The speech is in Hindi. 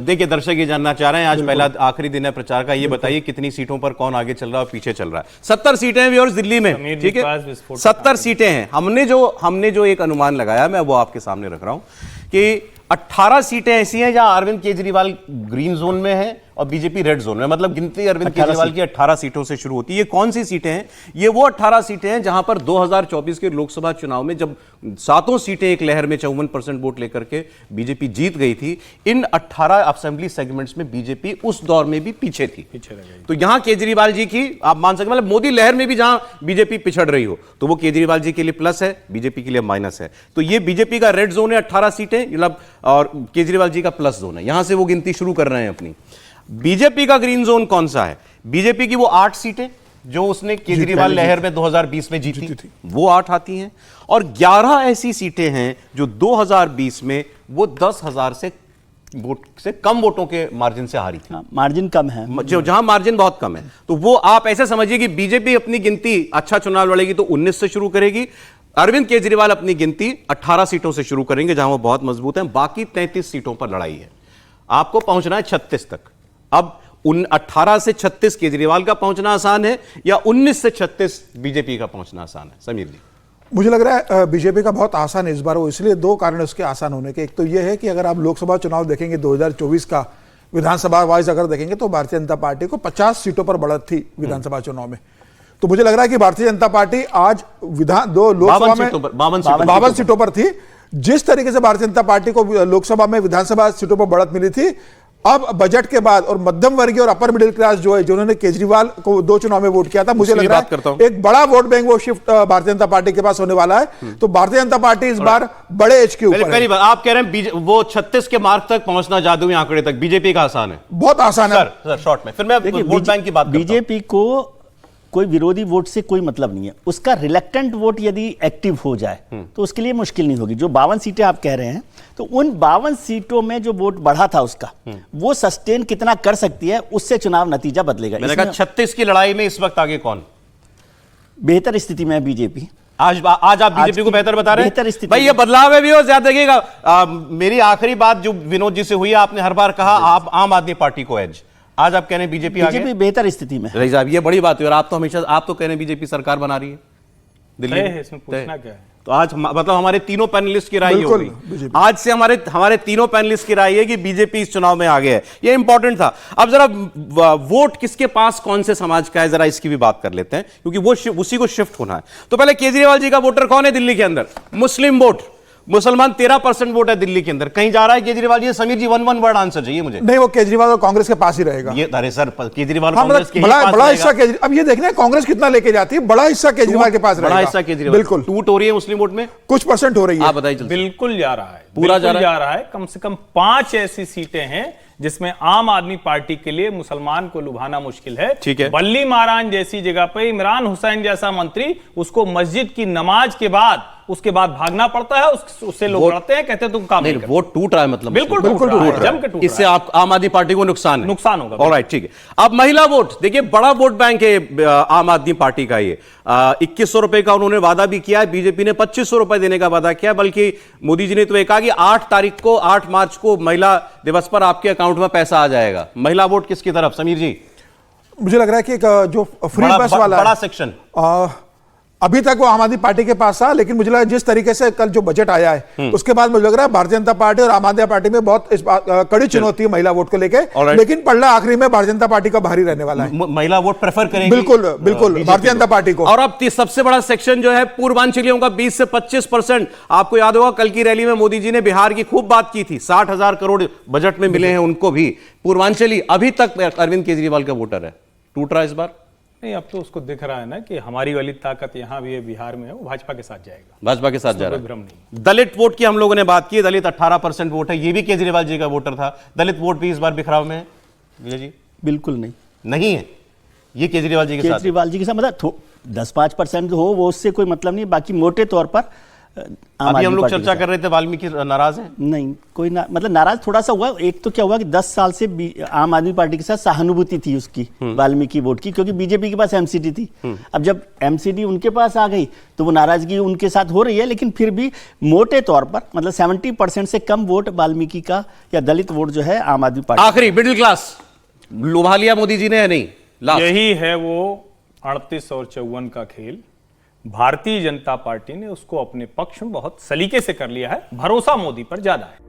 देखिए दर्शक ये जानना चाह रहे हैं, आज पहला आखिरी दिन है प्रचार का, ये बताइए कितनी सीटों पर कौन आगे चल रहा है और पीछे चल रहा है। 70 सीटें हैं व्यूअर्स दिल्ली में, ठीक है, 70 सीटें हैं। हमने जो एक अनुमान लगाया, मैं वो आपके सामने रख रहा हूं कि 18 सीटें ऐसी हैं जहां अरविंद केजरीवाल ग्रीन जोन में है और बीजेपी रेड जोन में, मतलब गिनती अरविंद केजरीवाल की 18 सीटों से शुरू होती है। ये कौन सी सीटें हैं? ये वो 18 सीटें हैं जहां पर 2024 के लोकसभा चुनाव में जब 7 सीटें एक लहर में 54% वोट लेकर के बीजेपी जीत गई थी, इन 18 असेंबली सेगमेंट्स में बीजेपी उस दौर में भी पीछे थी। तो यहां केजरीवाल जी की आप मान सकते, मतलब मोदी लहर में भी जहां बीजेपी पिछड़ रही हो तो वो केजरीवाल जी के लिए प्लस है, बीजेपी के लिए माइनस है। तो ये बीजेपी का रेड जोन है 18 सीटें, मतलब, और केजरीवाल जी का प्लस जोन है। यहां से वो गिनती शुरू कर रहे हैं अपनी। बीजेपी का ग्रीन जोन कौन सा है? बीजेपी की वो 8 सीटें जो उसने केजरीवाल लहर में 2020 में जीती थी, वो 8 आती हैं, और 11 ऐसी सीटें हैं जो 2020 में वो 10,000 से वोट से कम वोटों के मार्जिन से हारी थी। मार्जिन कम है, जो जहां मार्जिन बहुत कम है। तो वो आप ऐसे समझिए कि बीजेपी अपनी गिनती अच्छा चुनाव लड़ेगी तो 19 से शुरू करेगी, अरविंद केजरीवाल अपनी गिनती 18 सीटों से शुरू करेंगे जहां वो बहुत मजबूत हैं, बाकी 33 सीटों पर लड़ाई है। आपको पहुंचना है 36 तक। अब 18 से 36 केजरीवाल का पहुंचना आसान है या 19 से 36 बीजेपी का पहुंचना आसान है? समीर जी, मुझे लग रहा है बीजेपी का बहुत आसान है इस बार। वो इसलिए 2 कारण उसके आसान होने के। एक तो यह है कि अगर आप लोकसभा चुनाव देखेंगे 2024 का, विधानसभा वाइज अगर देखेंगे तो भारतीय जनता पार्टी को 50 सीटों पर बढ़त थी विधानसभा चुनाव में। तो मुझे लग रहा है कि भारतीय जनता पार्टी आज लोकसभा में 52 सीटों पर थी। जिस तरीके से भारतीय जनता पार्टी को लोकसभा में विधानसभा सीटों पर बढ़त मिली थी, अब बजट के बाद और मध्यम वर्गीय और अपर मिडिल क्लास जो है, जिन्होंने केजरीवाल को 2 चुनाव में वोट किया था, मुझे लग रहा है एक बड़ा वोट बैंक वो शिफ्ट भारतीय जनता पार्टी के पास होने वाला है। तो भारतीय जनता पार्टी इस बार बड़े एज के ऊपर है। आप कह रहे हैं वो 36 के मार्क तक पहुंचना, जादुई आंकड़े तक बीजेपी का आसान है, बहुत आसान है सर। शॉर्ट में फिर मैं वोट बैंक की बात करता हूं। बीजेपी को कोई विरोधी वोट से कोई मतलब नहीं है, उसका रिलेक्टेंट वोट यदि एक्टिव हो जाए तो उसके लिए मुश्किल नहीं होगी। जो 52 सीटें आप कह रहे हैं, तो उन 52 सीटों में जो वोट बढ़ा था उसका, वो सस्टेन कितना कर सकती है, उससे चुनाव नतीजा बदलेगा। मैंने कहा 36 की लड़ाई में इस वक्त आगे कौन बेहतर स्थिति में है? बीजेपी। आज आप बीजेपी को बेहतर बता रहे हैं? बेहतर स्थिति भाई ये बदलाव है भी हो, ज्यादा देखिएगा। मेरी आखिरी बात जो विनोद जी से हुई है, आपने हर बार कहा आप आम आदमी पार्टी को एज, आज आप कह रहे हैं बीजेपी बेहतर स्थिति में। रही साहब, ये बड़ी बात है। और आप तो हमेशा तो कह रहे हैं बीजेपी सरकार बना रही है दिल्ली में, इसमें पूछना क्या है? तो आज मतलब हमारे तीनों पैनलिस्ट की राय होगी, आज से हमारे तीनों पैनलिस्ट की राय है कि बीजेपी इस चुनाव में आगे है। ये इंपॉर्टेंट था। अब जरा वोट किसके पास कौन से समाज का है, जरा इसकी भी बात कर लेते हैं, क्योंकि वो उसी को शिफ्ट होना है। तो पहले केजरीवाल जी का वोटर कौन है दिल्ली के अंदर? मुस्लिम वोट, मुसलमान 13% वोट है दिल्ली के अंदर। कहीं जा रहा है केजरीवाल जी? समीर जी, वन वर्ड आंसर चाहिए मुझे। नहीं, वो केजरीवाल और कांग्रेस के पास ही रहेगा। ये अरे सर, केजरीवाल कांग्रेस के बड़ा हिस्सा अब ये देखना है कांग्रेस कितना लेके जाती है। बड़ा हिस्सा केजरीवाल के पास रहेगा। बड़ा हिस्सा केजरीवाल, बिल्कुल। टूट हो रही है मुस्लिम वोट में, कुछ परसेंट हो रही है। आप बताइए। बिल्कुल जा रहा है, पूरा जा रहा है। कम से कम 5 ऐसी सीटें हैं जिसमें आम आदमी पार्टी के लिए मुसलमान को लुभाना मुश्किल है। ठीक है। बल्ली मारान जैसी जगह पे इमरान हुसैन जैसा मंत्री, उसको मस्जिद की नमाज के बाद उसके बाद भागना पड़ता है, उससे लोग लड़ते हैं, कहते हैं तुम काम नहीं। वो टूट रहा है, मतलब बिल्कुल टूट रहा है। इससे आप आम आदमी पार्टी को नुकसान होगा। ऑलराइट, ठीक है। अब महिला वोट देखिए, बड़ा वोट बैंक है आम आदमी पार्टी का। ये 2100 रुपए का उन्होंने वादा भी किया है, बीजेपी ने 2500 रुपए देने का वादा किया। बल्कि मोदी जी ने तो कहा कि 8 मार्च को महिला दिवस पर आपके अकाउंट में पैसा आ जाएगा। महिला वोट किसकी तरफ, समीर जी? मुझे लग रहा है कि जो फ्री बस वाला बड़ा सेक्शन अभी तक वो आम आदमी पार्टी के पास था, लेकिन मुझे लगा जिस तरीके से कल जो बजट आया है उसके बाद मुझे लग रहा है भारतीय जनता पार्टी और आम आदमी पार्टी में बहुत कड़ी चुनौती है महिला वोट को लेके। लेकिन पल्ला आखिरी में भारतीय जनता पार्टी का भारी रहने वाला है। महिला वोट प्रेफर करेंगे बिल्कुल भारतीय जनता पार्टी को। और अब सबसे बड़ा सेक्शन जो है पूर्वांचलियों का, 20 से 25%। आपको याद होगा कल की रैली में मोदी जी ने बिहार की खूब बात की थी, 60,000 करोड़ बजट में मिले हैं उनको भी। पूर्वांचली अभी तक अरविंद केजरीवाल का वोटर है, टूट रहा है इस बार नहीं। अब तो उसको दिख रहा है ना कि हमारी वाली ताकत यहां भी है, बिहार में है, वो भाजपा के साथ जाएगा, भाजपा के साथ जा रहा है। भ्रम नहीं। दलित वोट की हम लोगों ने बात की, दलित 18% वोट है, ये भी केजरीवाल जी का वोटर था। दलित वोट भी इस बार बिखराव में है विजय जी? बिल्कुल नहीं है, ये केजरीवाल जी के साथ। केजरीवाल जी के साथ मतलब 10-5% हो, वो उससे कोई मतलब नहीं। बाकी मोटे तौर पर आम अभी हम आदमी लोग पार्टी चर्चा के कर रहे थे वाल्मीकि नाराज है। नहीं, कोई ना, मतलब नाराज थोड़ा सा हुआ। एक तो क्या हुआ कि 10 साल से आम आदमी पार्टी के साथ सहानुभूति थी उसकी वाल्मीकि वोट की, क्योंकि बीजेपी के पास एमसीडी थी। अब जब एमसीडी उनके पास आ गई तो वो नाराजगी उनके साथ हो रही है, लेकिन फिर भी मोटे तौर पर मतलब 70% से कम वोट वाल्मीकि का या दलित वोट जो है आम आदमी पार्टी। आखिरी मिडिल क्लास लुभा लिया मोदी जी ने या नहीं? लास्ट। यही है वो 38 और 54 का खेल। भारतीय जनता पार्टी ने उसको अपने पक्ष में बहुत सलीके से कर लिया है। भरोसा मोदी पर ज्यादा है।